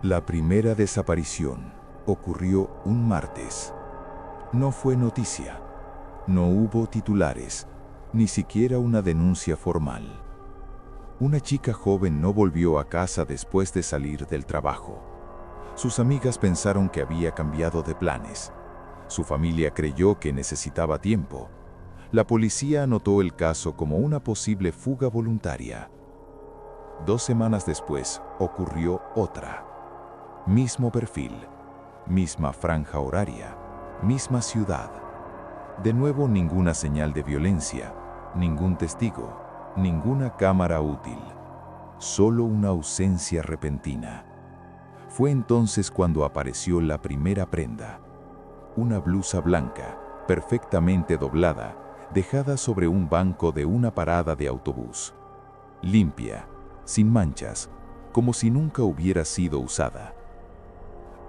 La primera desaparición ocurrió un martes. No fue noticia. No hubo titulares, ni siquiera una denuncia formal. Una chica joven no volvió a casa después de salir del trabajo. Sus amigas pensaron que había cambiado de planes. Su familia creyó que necesitaba tiempo. La policía anotó el caso como una posible fuga voluntaria. 2 semanas después ocurrió otra. Mismo perfil, misma franja horaria, misma ciudad. De nuevo ninguna señal de violencia, ningún testigo, ninguna cámara útil. Solo una ausencia repentina. Fue entonces cuando apareció la primera prenda. Una blusa blanca, perfectamente doblada, dejada sobre un banco de una parada de autobús. Limpia, sin manchas, como si nunca hubiera sido usada.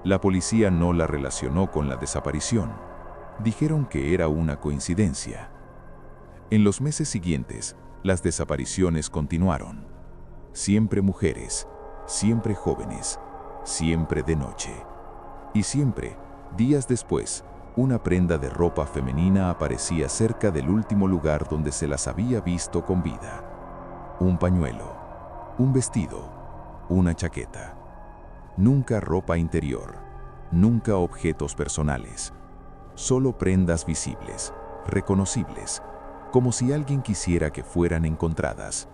La policía no la relacionó con la desaparición. Dijeron que era una coincidencia. En los meses siguientes, las desapariciones continuaron. Siempre mujeres, siempre jóvenes, siempre de noche. Y siempre, días después, una prenda de ropa femenina aparecía cerca del último lugar donde se las había visto con vida. Un pañuelo, un vestido, una chaqueta. Nunca ropa interior, nunca objetos personales. Solo prendas visibles, reconocibles, como si alguien quisiera que fueran encontradas.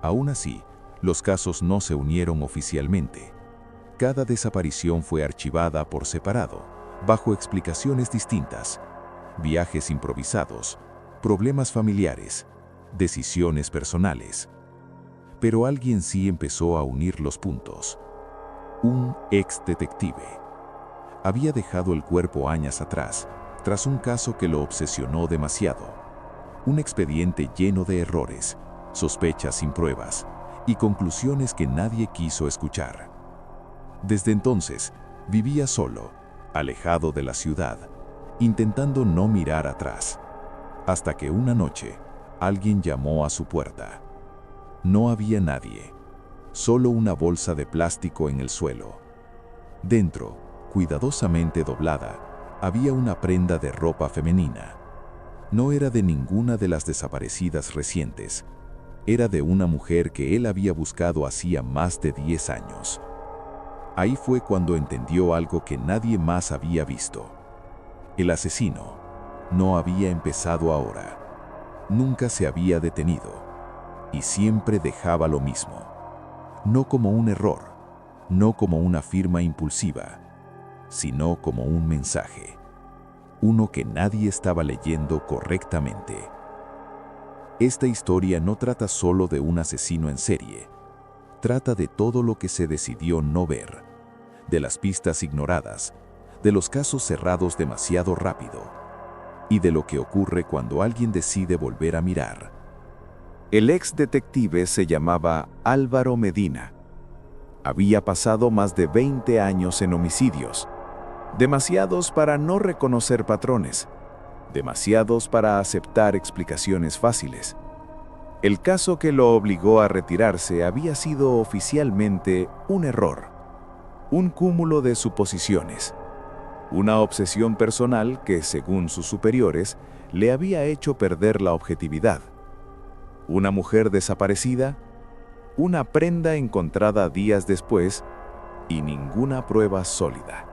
Aún así, los casos no se unieron oficialmente. Cada desaparición fue archivada por separado, bajo explicaciones distintas. Viajes improvisados, problemas familiares, decisiones personales. Pero alguien sí empezó a unir los puntos. Un ex detective. Había dejado el cuerpo años atrás, tras un caso que lo obsesionó demasiado. Un expediente lleno de errores, sospechas sin pruebas y conclusiones que nadie quiso escuchar. Desde entonces, vivía solo, alejado de la ciudad, intentando no mirar atrás. Hasta que una noche, alguien llamó a su puerta. No había nadie, solo una bolsa de plástico en el suelo. Dentro, cuidadosamente doblada, había una prenda de ropa femenina. No era de ninguna de las desaparecidas recientes. Era de una mujer que él había buscado hacía más de 10 años. Ahí fue cuando entendió algo que nadie más había visto. El asesino no había empezado ahora. Nunca se había detenido. Y siempre dejaba lo mismo. No como un error, no como una firma impulsiva, sino como un mensaje. Uno que nadie estaba leyendo correctamente. Esta historia no trata solo de un asesino en serie. Trata de todo lo que se decidió no ver, de las pistas ignoradas, de los casos cerrados demasiado rápido, y de lo que ocurre cuando alguien decide volver a mirar. El ex detective se llamaba Álvaro Medina. Había pasado más de 20 años en homicidios, demasiados para no reconocer patrones, demasiados para aceptar explicaciones fáciles. El caso que lo obligó a retirarse había sido oficialmente un error, un cúmulo de suposiciones, una obsesión personal que, según sus superiores, le había hecho perder la objetividad. Una mujer desaparecida, una prenda encontrada días después y ninguna prueba sólida.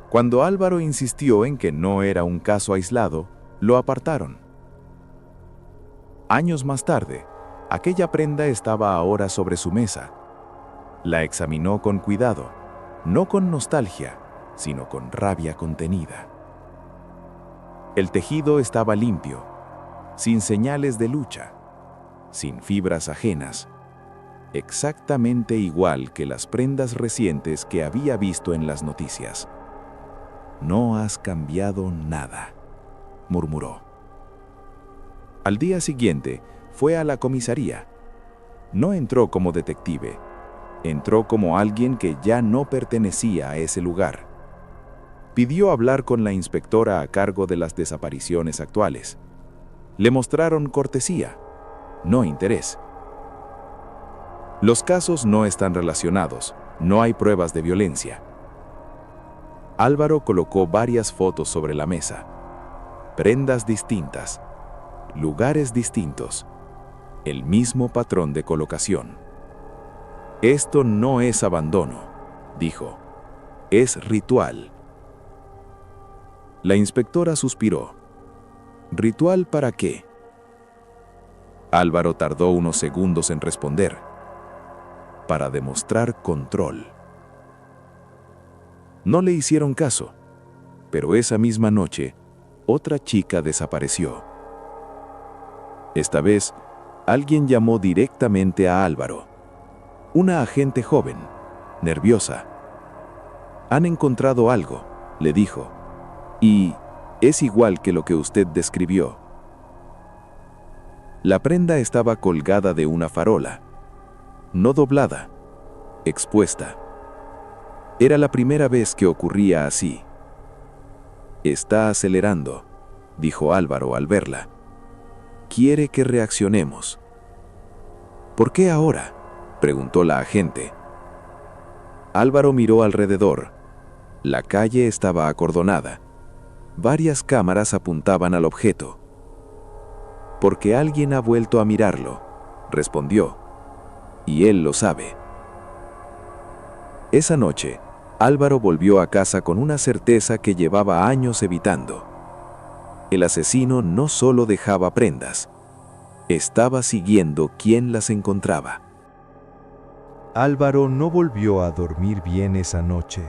Cuando Álvaro insistió en que no era un caso aislado, lo apartaron. Años más tarde, aquella prenda estaba ahora sobre su mesa. La examinó con cuidado, no con nostalgia, sino con rabia contenida. El tejido estaba limpio, sin señales de lucha, sin fibras ajenas, exactamente igual que las prendas recientes que había visto en las noticias. «No has cambiado nada», murmuró. Al día siguiente, fue a la comisaría. No entró como detective, entró como alguien que ya no pertenecía a ese lugar. Pidió hablar con la inspectora a cargo de las desapariciones actuales. Le mostraron cortesía, no interés. Los casos no están relacionados, no hay pruebas de violencia. Álvaro colocó varias fotos sobre la mesa. Prendas distintas, lugares distintos, el mismo patrón de colocación. Esto no es abandono, dijo. Es ritual. La inspectora suspiró. ¿Ritual para qué? Álvaro tardó unos segundos en responder. Para demostrar control. No le hicieron caso, pero esa misma noche, otra chica desapareció. Esta vez, alguien llamó directamente a Álvaro. Una agente joven, nerviosa. Han encontrado algo, le dijo, y es igual que lo que usted describió. La prenda estaba colgada de una farola, no doblada, expuesta. Era la primera vez que ocurría así. Está acelerando, dijo Álvaro al verla. Quiere que reaccionemos. ¿Por qué ahora?, preguntó la agente. Álvaro miró alrededor. La calle estaba acordonada. Varias cámaras apuntaban al objeto. Porque alguien ha vuelto a mirarlo, respondió. Y él lo sabe. Esa noche, Álvaro volvió a casa con una certeza que llevaba años evitando. El asesino no solo dejaba prendas, estaba siguiendo quién las encontraba. Álvaro no volvió a dormir bien esa noche,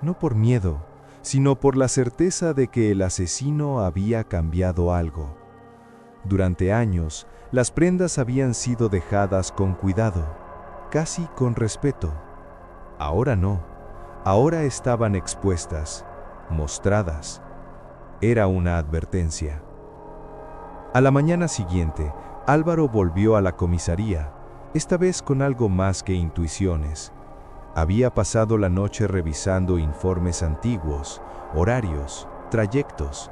no por miedo, sino por la certeza de que el asesino había cambiado algo. Durante años, las prendas habían sido dejadas con cuidado, casi con respeto. Ahora no, ahora estaban expuestas, mostradas. Era una advertencia. A la mañana siguiente, Álvaro volvió a la comisaría, esta vez con algo más que intuiciones. Había pasado la noche revisando informes antiguos, horarios, trayectos.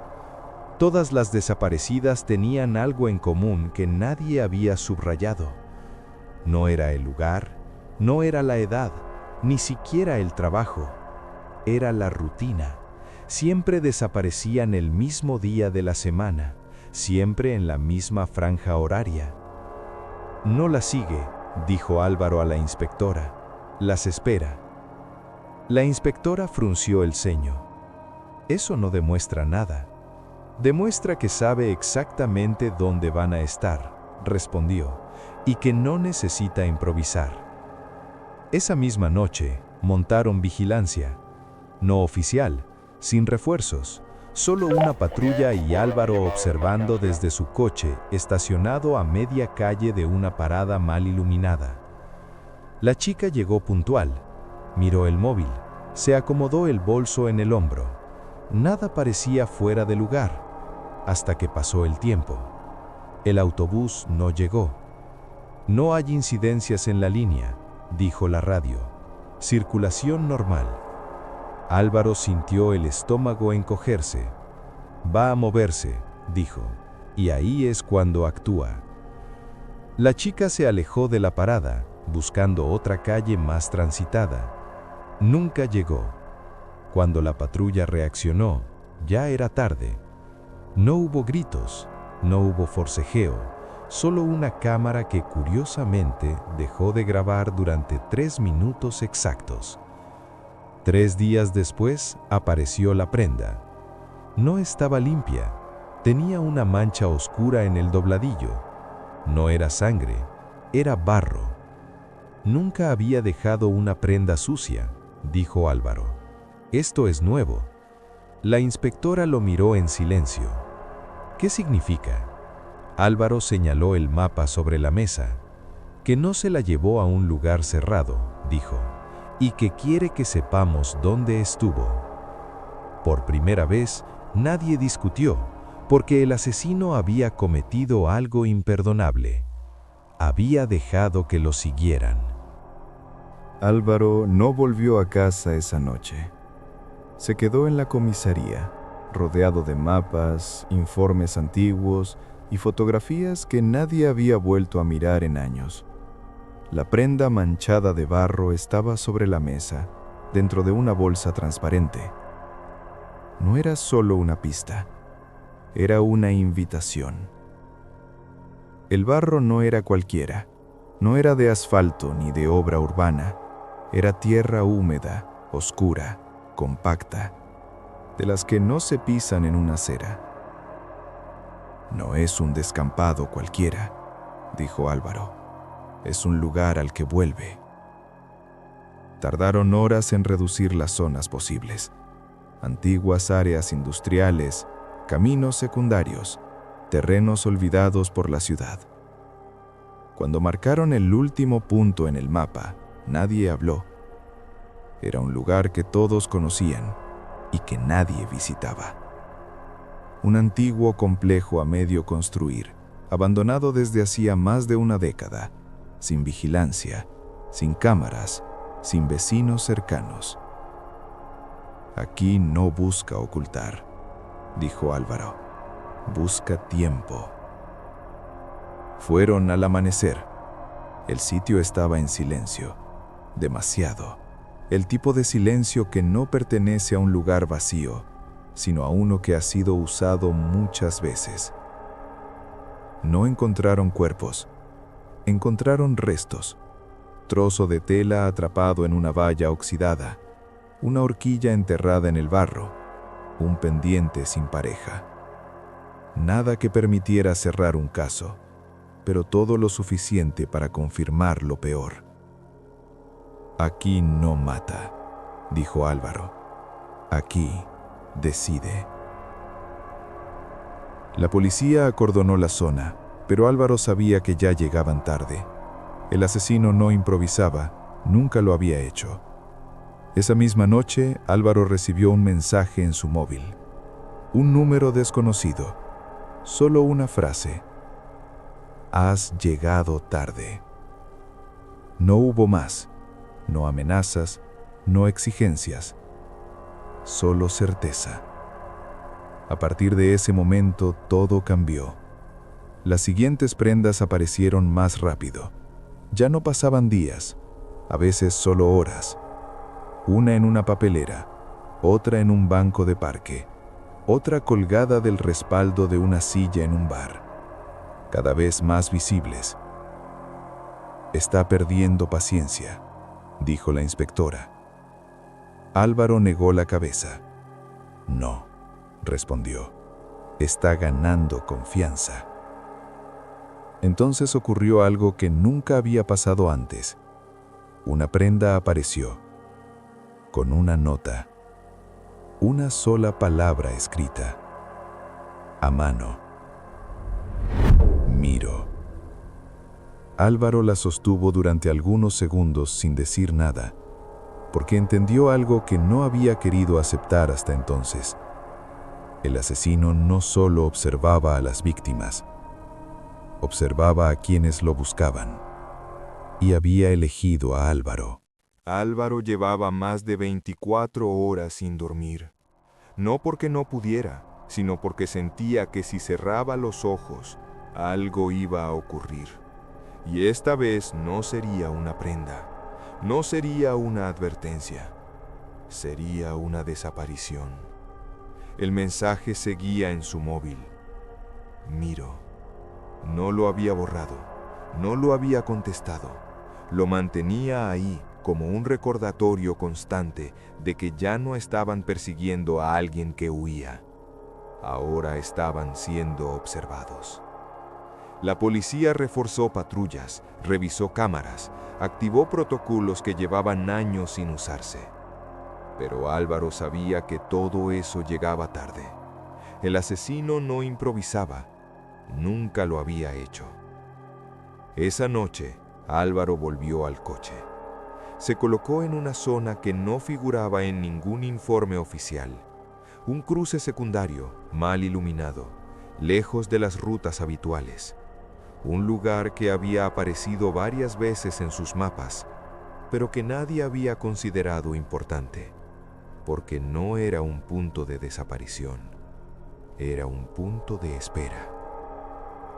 Todas las desaparecidas tenían algo en común que nadie había subrayado. No era el lugar, no era la edad, ni siquiera el trabajo. Era la rutina. Siempre desaparecían el mismo día de la semana, siempre en la misma franja horaria. No la sigue, dijo Álvaro a la inspectora. Las espera. La inspectora frunció el ceño. Eso no demuestra nada. Demuestra que sabe exactamente dónde van a estar, respondió, y que no necesita improvisar. Esa misma noche, montaron vigilancia. No oficial, sin refuerzos, solo una patrulla y Álvaro observando desde su coche estacionado a media calle de una parada mal iluminada. La chica llegó puntual, miró el móvil, se acomodó el bolso en el hombro. Nada parecía fuera de lugar, hasta que pasó el tiempo. El autobús no llegó. No hay incidencias en la línea, dijo la radio. Circulación normal. Álvaro sintió el estómago encogerse. Va a moverse, dijo, y ahí es cuando actúa. La chica se alejó de la parada, buscando otra calle más transitada. Nunca llegó. Cuando la patrulla reaccionó, ya era tarde. No hubo gritos, no hubo forcejeo, solo una cámara que curiosamente dejó de grabar durante 3 minutos exactos. 3 días después apareció la prenda. No estaba limpia, tenía una mancha oscura en el dobladillo. No era sangre, era barro. Nunca había dejado una prenda sucia, dijo Álvaro. Esto es nuevo. La inspectora lo miró en silencio. ¿Qué significa? Álvaro señaló el mapa sobre la mesa. Que no se la llevó a un lugar cerrado, dijo, y que quiere que sepamos dónde estuvo. Por primera vez, nadie discutió, porque el asesino había cometido algo imperdonable. Había dejado que lo siguieran. Álvaro no volvió a casa esa noche. Se quedó en la comisaría, rodeado de mapas, informes antiguos y fotografías que nadie había vuelto a mirar en años. La prenda manchada de barro estaba sobre la mesa, dentro de una bolsa transparente. No era solo una pista, era una invitación. El barro no era cualquiera, no era de asfalto ni de obra urbana, era tierra húmeda, oscura, compacta, de las que no se pisan en una acera. No es un descampado cualquiera, dijo Álvaro. Es un lugar al que vuelve. Tardaron horas en reducir las zonas posibles. Antiguas áreas industriales, caminos secundarios, terrenos olvidados por la ciudad. Cuando marcaron el último punto en el mapa, nadie habló. Era un lugar que todos conocían y que nadie visitaba. Un antiguo complejo a medio construir, abandonado desde hacía más de una década, sin vigilancia, sin cámaras, sin vecinos cercanos. Aquí no busca ocultar, dijo Álvaro. Busca tiempo. Fueron al amanecer. El sitio estaba en silencio, demasiado. El tipo de silencio que no pertenece a un lugar vacío, sino a uno que ha sido usado muchas veces. No encontraron cuerpos. Encontraron restos, trozo de tela atrapado en una valla oxidada, una horquilla enterrada en el barro, un pendiente sin pareja. Nada que permitiera cerrar un caso, pero todo lo suficiente para confirmar lo peor. Aquí no mata, dijo Álvaro. Aquí decide. La policía acordonó la zona, pero Álvaro sabía que ya llegaban tarde. El asesino no improvisaba, nunca lo había hecho. Esa misma noche, Álvaro recibió un mensaje en su móvil. Un número desconocido. Solo una frase. Has llegado tarde. No hubo más. No amenazas, no exigencias. Solo certeza. A partir de ese momento, todo cambió. Las siguientes prendas aparecieron más rápido. Ya no pasaban días, a veces solo horas. Una en una papelera, otra en un banco de parque, otra colgada del respaldo de una silla en un bar. Cada vez más visibles. Está perdiendo paciencia, dijo la inspectora. Álvaro negó la cabeza. No, respondió. Está ganando confianza. Entonces ocurrió algo que nunca había pasado antes. Una prenda apareció, con una nota, una sola palabra escrita, a mano. Miro. Álvaro la sostuvo durante algunos segundos sin decir nada, porque entendió algo que no había querido aceptar hasta entonces. El asesino no solo observaba a las víctimas, observaba a quienes lo buscaban, y había elegido a Álvaro. Álvaro llevaba más de 24 horas sin dormir, no porque no pudiera, sino porque sentía que si cerraba los ojos, algo iba a ocurrir. Y esta vez no sería una prenda, no sería una advertencia, sería una desaparición. El mensaje seguía en su móvil. Miro. No lo había borrado, no lo había contestado. Lo mantenía ahí como un recordatorio constante de que ya no estaban persiguiendo a alguien que huía. Ahora estaban siendo observados. La policía reforzó patrullas, revisó cámaras, activó protocolos que llevaban años sin usarse. Pero Álvaro sabía que todo eso llegaba tarde. El asesino no improvisaba. Nunca lo había hecho. Esa noche, Álvaro volvió al coche. Se colocó en una zona que no figuraba en ningún informe oficial. Un cruce secundario, mal iluminado, lejos de las rutas habituales. Un lugar que había aparecido varias veces en sus mapas, pero que nadie había considerado importante, porque no era un punto de desaparición, era un punto de espera.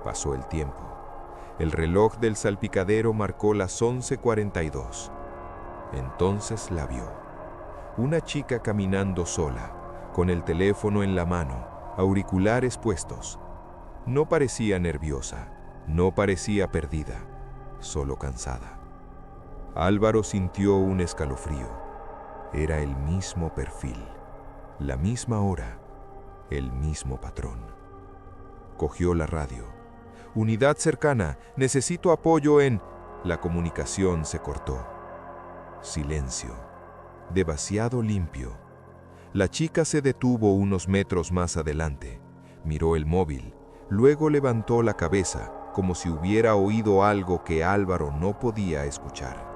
Pasó el tiempo. El reloj del salpicadero marcó las 11:42. Entonces la vio. Una chica caminando sola, con el teléfono en la mano, auriculares puestos. No parecía nerviosa, no parecía perdida, solo cansada. Álvaro sintió un escalofrío. Era el mismo perfil, la misma hora, el mismo patrón. Cogió la radio. Unidad cercana, necesito apoyo en... La comunicación se cortó. Silencio. Demasiado limpio. La chica se detuvo unos metros más adelante. Miró el móvil. Luego levantó la cabeza, como si hubiera oído algo que Álvaro no podía escuchar.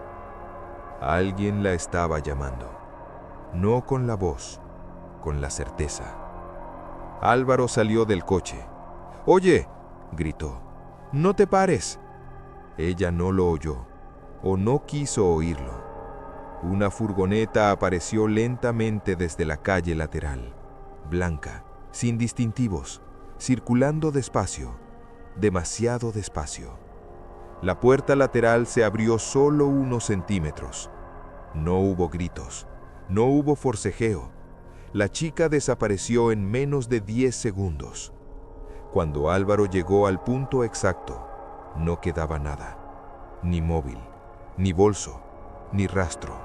Alguien la estaba llamando. No con la voz, con la certeza. Álvaro salió del coche. «¡Oye!», gritó. «¡No te pares!». Ella no lo oyó, o no quiso oírlo. Una furgoneta apareció lentamente desde la calle lateral, blanca, sin distintivos, circulando despacio, demasiado despacio. La puerta lateral se abrió solo unos centímetros. No hubo gritos, no hubo forcejeo. La chica desapareció en menos de 10 segundos. Cuando Álvaro llegó al punto exacto, no quedaba nada. Ni móvil, ni bolso, ni rastro.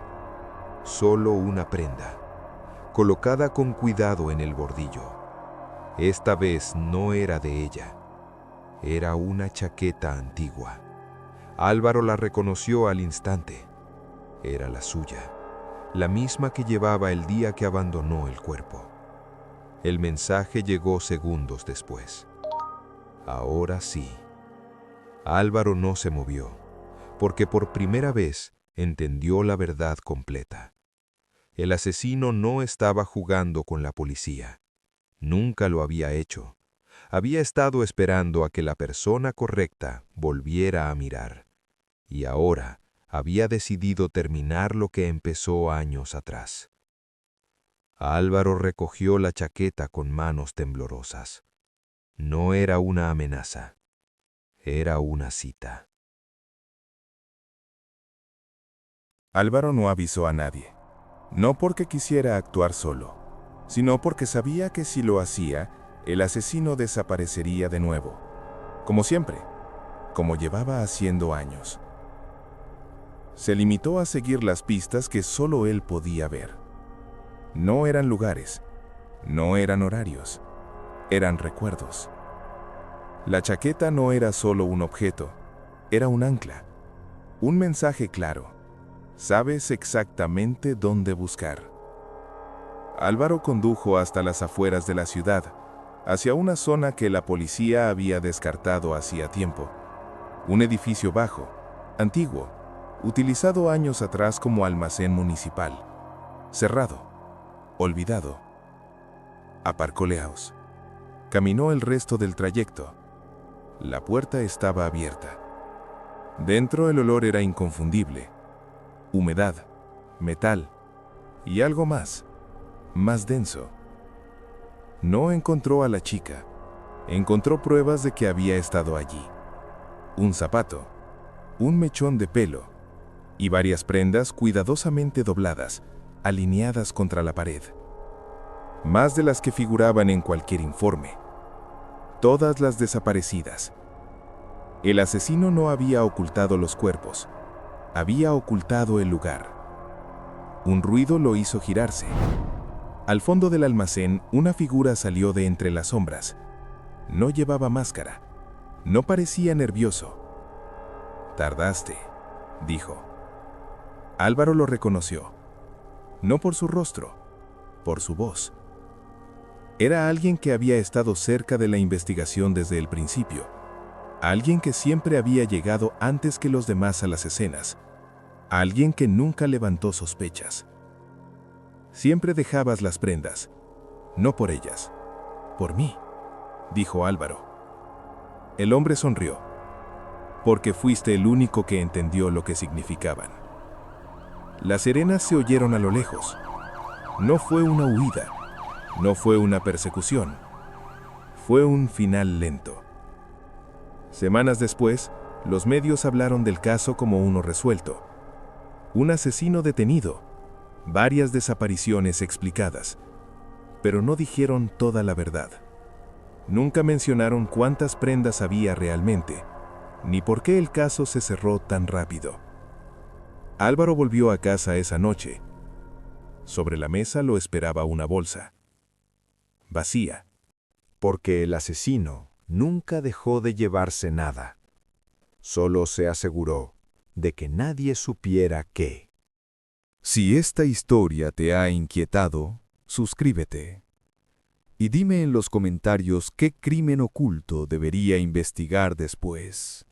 Solo una prenda, colocada con cuidado en el bordillo. Esta vez no era de ella. Era una chaqueta antigua. Álvaro la reconoció al instante. Era la suya, la misma que llevaba el día que abandonó el cuerpo. El mensaje llegó segundos después. Ahora sí. Álvaro no se movió, porque por primera vez entendió la verdad completa. El asesino no estaba jugando con la policía. Nunca lo había hecho. Había estado esperando a que la persona correcta volviera a mirar. Y ahora había decidido terminar lo que empezó años atrás. Álvaro recogió la chaqueta con manos temblorosas. No era una amenaza. Era una cita. Álvaro no avisó a nadie. No porque quisiera actuar solo, sino porque sabía que si lo hacía, el asesino desaparecería de nuevo. Como siempre, como llevaba haciendo años. Se limitó a seguir las pistas que solo él podía ver. No eran lugares, no eran horarios, eran recuerdos. La chaqueta no era solo un objeto, era un ancla, un mensaje claro. Sabes exactamente dónde buscar. Álvaro condujo hasta las afueras de la ciudad, hacia una zona que la policía había descartado hacía tiempo. Un edificio bajo, antiguo, utilizado años atrás como almacén municipal. Cerrado, olvidado. Aparcó lejos. Caminó el resto del trayecto. La puerta estaba abierta. Dentro el olor era inconfundible. Humedad, metal y algo más denso. No encontró a la chica. Encontró pruebas de que había estado allí. Un zapato, un mechón de pelo y varias prendas cuidadosamente dobladas, alineadas contra la pared. Más de las que figuraban en cualquier informe. Todas las desaparecidas. El asesino no había ocultado los cuerpos. Había ocultado el lugar. Un ruido lo hizo girarse. Al fondo del almacén, una figura salió de entre las sombras. No llevaba máscara. No parecía nervioso. «Tardaste», dijo. Álvaro lo reconoció. No por su rostro, por su voz. Era alguien que había estado cerca de la investigación desde el principio. Alguien que siempre había llegado antes que los demás a las escenas. Alguien que nunca levantó sospechas. Siempre dejabas las prendas. No por ellas. Por mí, dijo Álvaro. El hombre sonrió. Porque fuiste el único que entendió lo que significaban. Las sirenas se oyeron a lo lejos. No fue una huida. No fue una persecución. Fue un final lento. Semanas después, Los medios hablaron del caso como uno resuelto. Un asesino detenido, varias desapariciones explicadas, pero no dijeron toda la verdad. Nunca mencionaron cuántas prendas había realmente, ni por qué el caso se cerró tan rápido. Álvaro volvió a casa esa noche. Sobre la mesa lo esperaba una bolsa, vacía. Porque el asesino nunca dejó de llevarse nada. Solo se aseguró de que nadie supiera qué. Si esta historia te ha inquietado, suscríbete. Y dime en los comentarios qué crimen oculto debería investigar después.